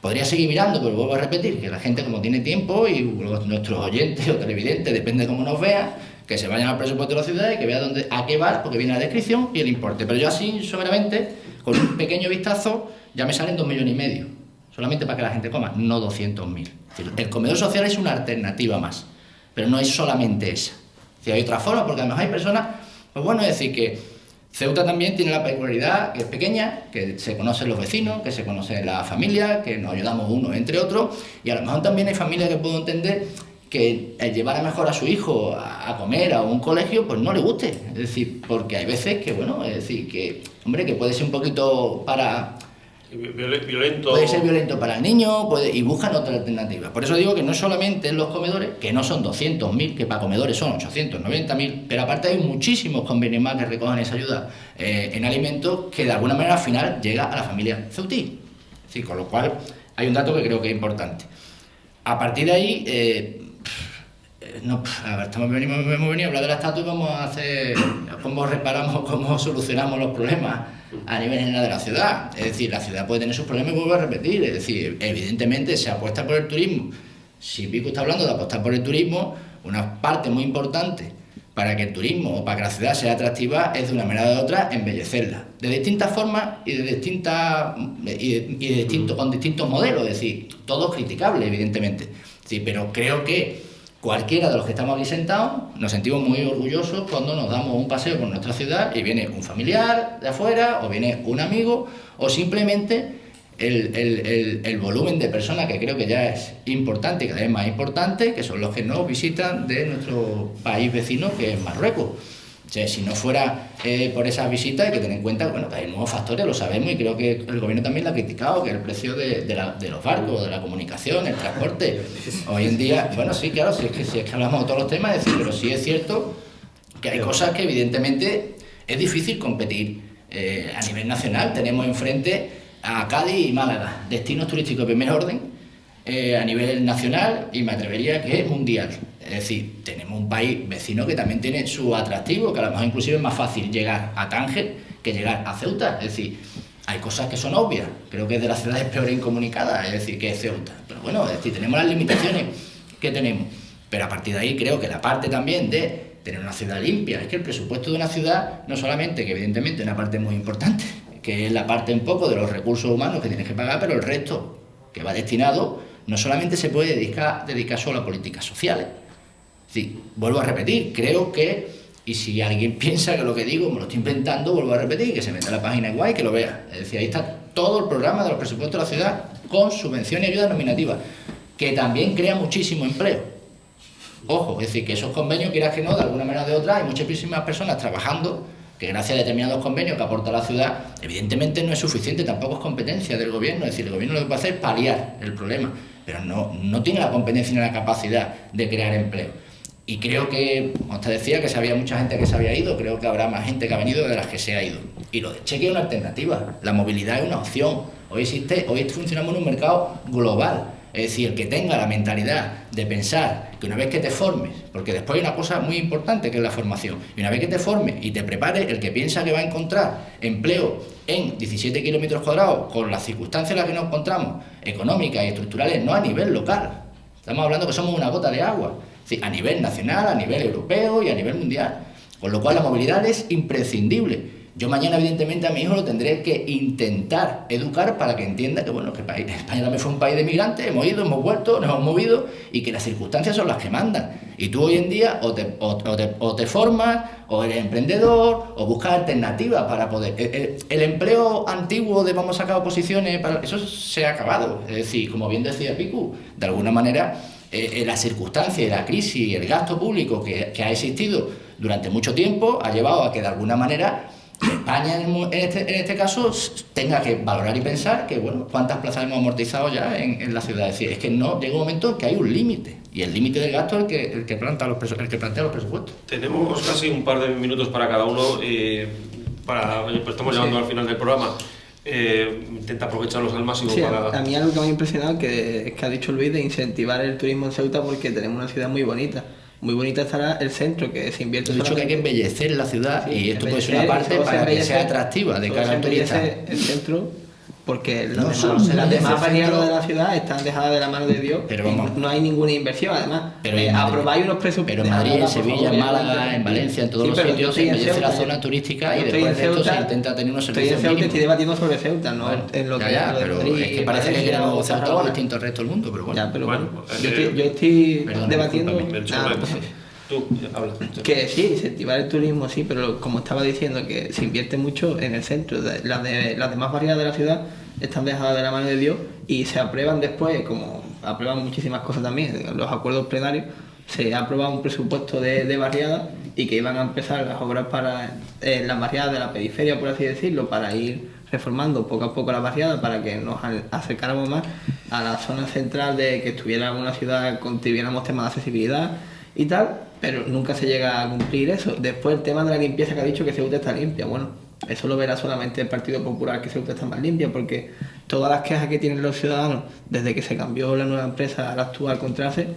Podría seguir mirando, pero vuelvo a repetir que la gente, como tiene tiempo, y nuestros oyentes o televidentes, depende de cómo nos vean, que se vayan al presupuesto de la ciudad y que vean a qué va, porque viene la descripción y el importe. Pero yo así, someramente, con un pequeño vistazo, ya me salen 2,5 millones, solamente para que la gente coma, no 200.000. El comedor social es una alternativa más. pero no es solamente esa. Si hay otra forma, porque además hay personas, pues bueno, es decir, que Ceuta también tiene la peculiaridad que es pequeña, que se conocen los vecinos, que se conoce la familia, que nos ayudamos unos entre otros, y a lo mejor también hay familias que puedo entender que el llevar a mejor a su hijo a comer a un colegio, pues no le guste. Es decir, porque hay veces que, bueno, es decir, que, hombre, que puede ser un poquito para... Violento. Puede ser violento para el niño, y buscan otra alternativa. Por eso digo que no solamente en los comedores, que no son 200.000, que para comedores son 890.000, pero aparte hay muchísimos convenios más que recogen esa ayuda en alimentos que de alguna manera al final llega a la familia ceutí. Sí, con lo cual hay un dato que creo que es importante. A partir de ahí... a ver, hemos venido a hablar de la estatua y vamos a hacer cómo reparamos, cómo solucionamos los problemas a nivel general de la ciudad. Es decir, la ciudad puede tener sus problemas y vuelvo a repetir. Es decir, evidentemente se apuesta por el turismo. Si Pico está hablando de apostar por el turismo, una parte muy importante para que el turismo o para que la ciudad sea atractiva es de una manera o de otra embellecerla. De distintas formas y con distintos modelos. Es decir, todos criticables, evidentemente. Sí, pero creo que cualquiera de los que estamos aquí sentados nos sentimos muy orgullosos cuando nos damos un paseo por nuestra ciudad y viene un familiar de afuera o viene un amigo o simplemente el volumen de personas que creo que ya es importante y cada vez más importante, que son los que nos visitan de nuestro país vecino, que es Marruecos. O sea, si no fuera por esas visitas, hay que tener en cuenta bueno, que hay nuevos factores, lo sabemos, y creo que el gobierno también lo ha criticado, que el precio de los barcos, de la comunicación, el transporte. Hoy en día, bueno, sí, claro, si es que hablamos de todos los temas, es decir, pero sí es cierto que hay cosas que evidentemente es difícil competir a nivel nacional. Tenemos enfrente a Cádiz y Málaga, destinos turísticos de primer orden a nivel nacional y me atrevería que es mundial. Es decir, tenemos un país vecino que también tiene su atractivo, que a lo mejor inclusive es más fácil llegar a Tánger que llegar a Ceuta. Es decir, hay cosas que son obvias, creo que es de las ciudades peor incomunicadas, es decir, que es Ceuta. Pero bueno, es decir, tenemos las limitaciones que tenemos. Pero a partir de ahí creo que la parte también de tener una ciudad limpia, es que el presupuesto de una ciudad, no solamente, que evidentemente es una parte muy importante, que es la parte un poco de los recursos humanos que tienes que pagar, pero el resto que va destinado no solamente se puede dedicar solo a políticas sociales. Sí, vuelvo a repetir, creo que, y si alguien piensa que lo que digo me lo estoy inventando, vuelvo a repetir, que se meta a la página web y que lo vea. Es decir, ahí está todo el programa de los presupuestos de la ciudad con subvención y ayuda nominativa, que también crea muchísimo empleo. Ojo, es decir, que esos convenios, quieras que no, de alguna manera o de otra, hay muchísimas personas trabajando que gracias a determinados convenios que aporta la ciudad, evidentemente no es suficiente, tampoco es competencia del gobierno. Es decir, el gobierno lo que puede hacer es paliar el problema, pero no tiene la competencia ni la capacidad de crear empleo. Y creo que, como te decía, que si había mucha gente que se había ido, creo que habrá más gente que ha venido de las que se ha ido. Y lo de Chequia es una alternativa, la movilidad es una opción. Hoy funcionamos en un mercado global. Es decir, el que tenga la mentalidad de pensar que una vez que te formes, porque después hay una cosa muy importante que es la formación, y una vez que te formes y te prepares, el que piensa que va a encontrar empleo en 17 kilómetros cuadrados, con las circunstancias en las que nos encontramos, económicas y estructurales, no a nivel local. Estamos hablando que somos una gota de agua. Sí, a nivel nacional, a nivel europeo y a nivel mundial. Con lo cual la movilidad es imprescindible. Yo mañana, evidentemente, a mi hijo lo tendré que intentar educar para que entienda que, bueno, que España también fue un país de migrantes, hemos ido, hemos vuelto, nos hemos movido y que las circunstancias son las que mandan. Y tú hoy en día o te formas, o eres emprendedor, o buscas alternativas para poder... El empleo antiguo de vamos a sacar oposiciones, eso se ha acabado. Es decir, como bien decía Picu, de alguna manera... la circunstancia y la crisis y el gasto público que ha existido durante mucho tiempo ha llevado a que de alguna manera España en este caso tenga que valorar y pensar que bueno, cuántas plazas hemos amortizado ya en la ciudad. Es decir, es que no llega un momento en que hay un límite y el límite del gasto es el que plantea los presupuestos. Tenemos casi un par de minutos para cada uno, pues estamos llegando al final del programa. Intenta aprovecharlos al máximo para... A mí algo que me ha impresionado es que ha dicho Luis de incentivar el turismo en Ceuta porque tenemos una ciudad muy bonita. Muy bonita estará el centro, que se invierte... He dicho que hay que embellecer la ciudad, sí, y esto puede ser una parte para que sea atractiva de cara al turista. El centro porque No, las son demás defectos. barriadas de la ciudad están dejadas de la mano de Dios, Pero y vamos. no hay ninguna inversión. Además, Pero en Madrid- aprobáis unos presupuestos. Pero en Madrid, en Ahora, por Sevilla, favor, en ya Málaga, cuento. en Valencia, en todos Sí, los pero yo sitios estoy se en embellece la Ceuta, zona turística y yo estoy después de en esto se Ceuta, intenta tener unos Estoy servicios en Ceuta y mínimos. estoy debatiendo sobre Ceuta, no Bueno, en lo que ya, lo de pero Madrid, es que parece que Valencia queremos o hacer todo Tarragona. distinto al resto del mundo, pero bueno. Ya, pero Bueno, bueno, yo estoy perdona, debatiendo. discúlpame, Melchor, nada, ven. Tú, habla. que sí, incentivar el turismo, sí, pero como estaba diciendo, que se invierte mucho en el centro. Las demás barriadas de la ciudad están dejadas de la mano de Dios y se aprueban después, como aprueban muchísimas cosas también, en los acuerdos plenarios, se ha aprobado un presupuesto de barriadas y que iban a empezar las obras para las barriadas de la periferia, por así decirlo, para ir reformando poco a poco la barriada para que nos acercáramos más a la zona central, de que estuviera una ciudad, tuviéramos temas de accesibilidad y tal, pero nunca se llega a cumplir eso. Después el tema de la limpieza, que ha dicho que Ceuta está limpia, bueno, eso lo verá solamente el Partido Popular, que Ceuta está más limpia, porque todas las quejas que tienen los ciudadanos desde que se cambió la nueva empresa a la actual Contrace,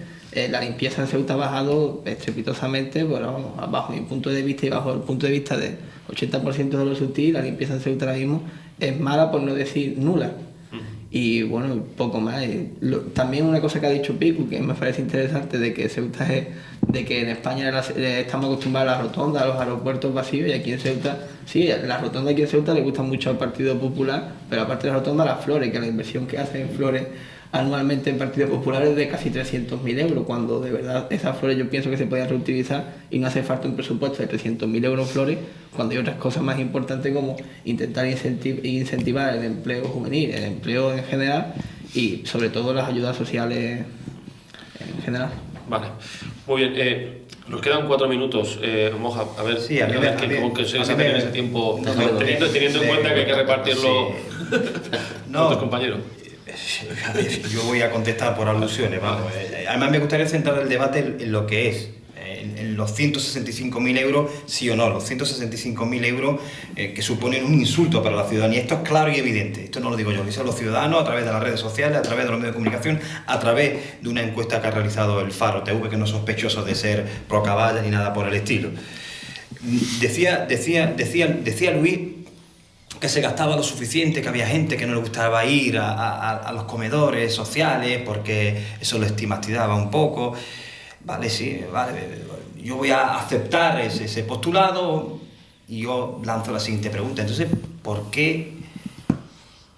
la limpieza en Ceuta ha bajado estrepitosamente, bueno, bajo mi punto de vista y bajo el punto de vista del 80% de los UTI, la limpieza en Ceuta ahora mismo es mala, por no decir nula. Y bueno, poco más. También una cosa que ha dicho Pico, que me parece interesante, de que Ceuta de que en España estamos acostumbrados a las rotondas, a los aeropuertos vacíos, y aquí en Ceuta, sí, las rotondas aquí en Ceuta le gustan mucho al Partido Popular, pero aparte de las rotondas, las flores, que la inversión que hacen en flores anualmente en Partido Popular es de casi 300.000 euros, cuando de verdad esas flores yo pienso que se podían reutilizar y no hace falta un presupuesto de 300.000 euros en flores, cuando hay otras cosas más importantes como intentar incentivar el empleo juvenil, el empleo en general y sobre todo las ayudas sociales en general. Vale, muy bien. Nos quedan 4 minutos, Moja. A ver, Sí, a mí cómo que se a mí hace en me- ese tiempo, no, teniendo en cuenta que hay que repartirlo Sí. con tus compañeros. A ver, yo voy a contestar por alusiones, vamos. Además me gustaría centrar el debate en lo que es, en los 165.000 euros, sí o no, los 165.000 euros que suponen un insulto para la ciudadanía. Esto es claro y evidente, esto no lo digo yo, lo dicen los ciudadanos a través de las redes sociales, a través de los medios de comunicación, a través de una encuesta que ha realizado el Faro TV, que no son sospechosos de ser pro caballa ni nada por el estilo. Decía Luis que se gastaba lo suficiente, que había gente que no le gustaba ir a los comedores sociales porque eso lo estigmatizaba un poco. Vale, sí, vale, yo voy a aceptar ese postulado y yo lanzo la siguiente pregunta. Entonces, ¿por qué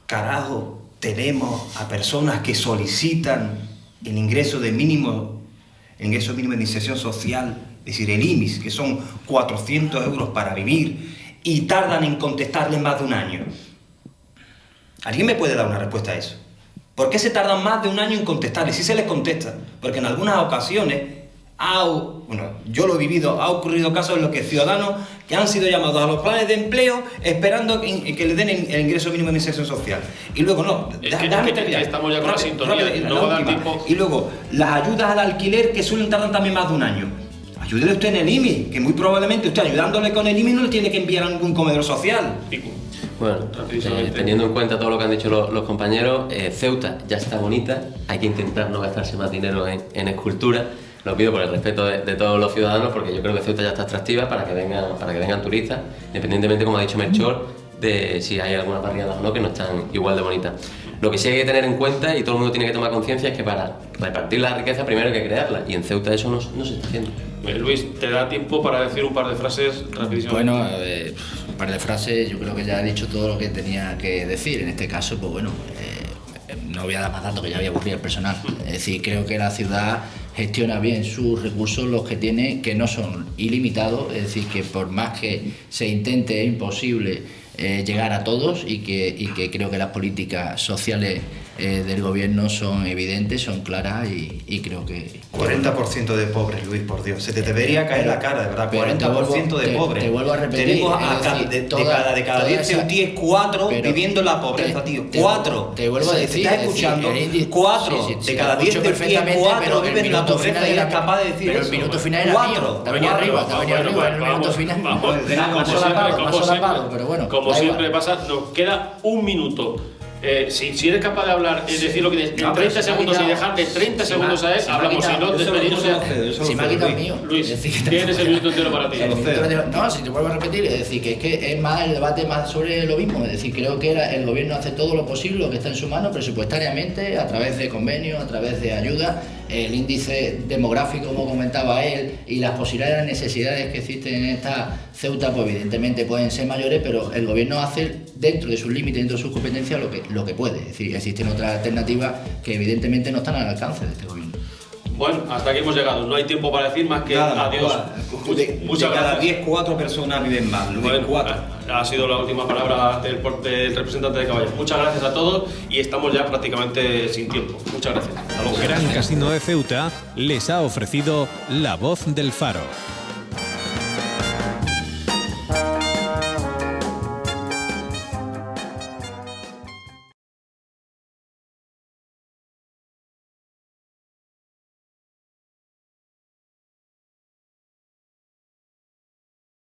carajo tenemos a personas que solicitan el ingreso mínimo de iniciación social, es decir, el IMIS, que son 400 euros para vivir, y tardan en contestarles más de un año? ¿Alguien me puede dar una respuesta a eso? ¿Por qué se tardan más de un año en contestarles? Si se les contesta, porque en algunas ocasiones, yo lo he vivido, ha ocurrido casos en los que ciudadanos que han sido llamados a los planes de empleo esperando que les den el ingreso mínimo de inserción social. Y luego no, Es que estamos ya con la sintonía, no va a dar tiempo. Y luego, las ayudas al alquiler, que suelen tardar también más de un año. Ayúdele usted en el IMI, que muy probablemente usted ayudándole con el IMI no le tiene que enviar a ningún comedor social. Bueno, teniendo en cuenta todo lo que han dicho los compañeros, Ceuta ya está bonita, hay que intentar no gastarse más dinero en escultura. Lo pido por el respeto de todos los ciudadanos, porque yo creo que Ceuta ya está atractiva para que vengan turistas, independientemente, como ha dicho Melchor, de si hay algunas barriadas o no que no están igual de bonitas. Lo que sí hay que tener en cuenta, y todo el mundo tiene que tomar conciencia, es que para repartir la riqueza primero hay que crearla, y en Ceuta eso no se está haciendo. Luis, ¿te da tiempo para decir un par de frases rapidísimo? Bueno, un par de frases, yo creo que ya he dicho todo lo que tenía que decir. En este caso, pues bueno, no voy a dar más datos, que ya había aburrido el personal. Es decir, creo que la ciudad gestiona bien sus recursos, los que tiene, que no son ilimitados, es decir, que por más que se intente es imposible llegar a todos, y que creo que las políticas sociales del gobierno son evidentes, son claras, y creo que... 40% de pobres, Luis, por Dios. Se te debería caer la cara, de verdad. 40% de pobres. Te vuelvo a repetir. Tenemos decir, de cada 10 ceutíes, 4 viviendo en la pobreza, tío. 4. Te vuelvo a decir. ¿Estás escuchando? 4 de cada 10 ceutíes, 4 viven en la pobreza, y eres capaz de decir pero eso. el minuto final era 4. Te venía arriba, el minuto final. Como siempre pasa, nos queda un minuto. Si eres capaz de hablar, es decir lo que en 30 segundos y dejarle 30 segundos a él, hablamos. Si no, despedimos. Si me ha quitado el mío. Luis, tienes el minuto entero para ti. No, si te vuelvo a repetir, es decir, que es más el debate más sobre lo mismo. Es decir, creo que el gobierno hace todo lo posible, lo que está en su mano, presupuestariamente, a través de convenios, a través de ayuda. El índice demográfico, como comentaba él, y las posibilidades, las necesidades que existen en esta Ceuta, pues evidentemente pueden ser mayores, pero el gobierno hace dentro de sus límites, dentro de sus competencias, lo que puede. Es decir, existen otras alternativas que evidentemente no están al alcance de este gobierno. Bueno, hasta aquí hemos llegado. No hay tiempo para decir más que adiós. Muchas gracias. Cada 10, 4 personas viven más. Bueno, 4. Ha sido la última palabra del representante de Caballos. Muchas gracias a todos y estamos ya prácticamente sin tiempo. Muchas gracias. Hasta luego. Gran Casino de Ceuta les ha ofrecido La Voz del Faro.